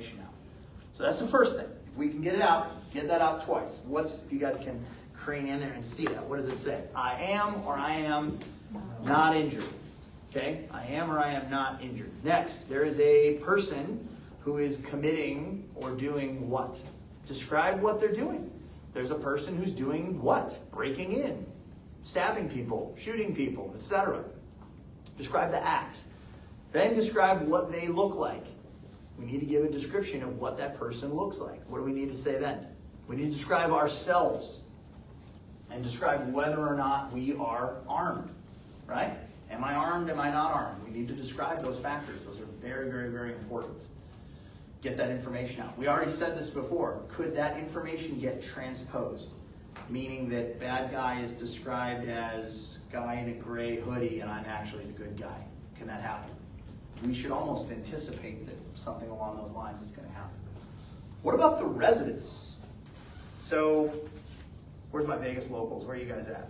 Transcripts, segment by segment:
information out. So that's the first thing. If we can get it out, get that out twice. If you guys can crane in there and see that, what does it say? I am or I am not injured. Okay? I am or I am not injured. Next, there is a person who is committing or doing what? Describe what they're doing. There's a person who's doing what? Breaking in, stabbing people, shooting people, etc. Describe the act. Then describe what they look like. We need to give a description of what that person looks like. What do we need to say then? We need to describe ourselves and describe whether or not we are armed, right? Am I armed? Am I not armed? We need to describe those factors. Those are very, very, very important. Get that information out. We already said this before. Could that information get transposed? Meaning that bad guy is described as guy in a gray hoodie and I'm actually the good guy. Can that happen? We should almost anticipate that something along those lines is going to happen. What about the residents? So, where's my Vegas locals? Where are you guys at?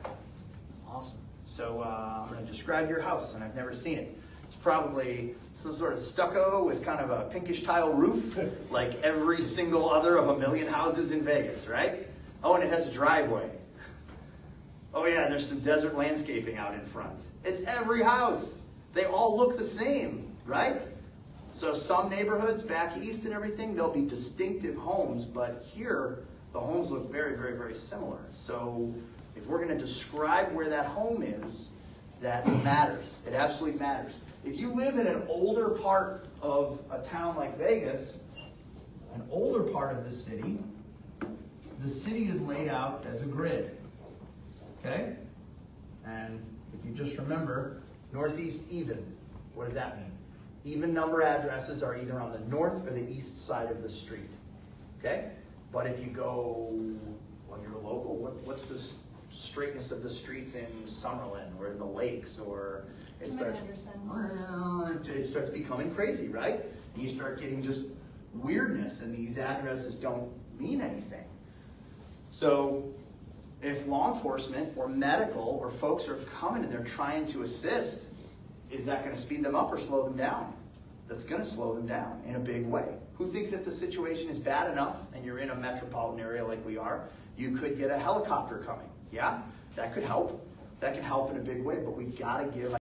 Awesome. So I'm going to describe your house, and I've never seen it. It's probably some sort of stucco with kind of a pinkish tile roof, like every single other of a million houses in Vegas, right? Oh, and it has a driveway. Oh yeah, there's some desert landscaping out in front. It's every house. They all look the same, right? So some neighborhoods back east and everything, there'll be distinctive homes, but here the homes look very, very, very similar. So if we're going to describe where that home is, that matters. It absolutely matters. If you live in an older part of a town like Vegas, an older part of the city is laid out as a grid. Okay? And if you just remember, northeast even, what does that mean? Even number addresses are either on the north or the east side of the street. Okay? But if you go, well, you're a local, what's the straightness of the streets in Summerlin or in the lakes, or it starts becoming crazy, right? And you start getting just weirdness, and these addresses don't mean anything. So if law enforcement or medical or folks are coming and they're trying to assist, is that going to speed them up or slow them down? That's going to slow them down in a big way. Who thinks if the situation is bad enough and you're in a metropolitan area like we are, you could get a helicopter coming? Yeah, that could help. That can help in a big way, but we got to give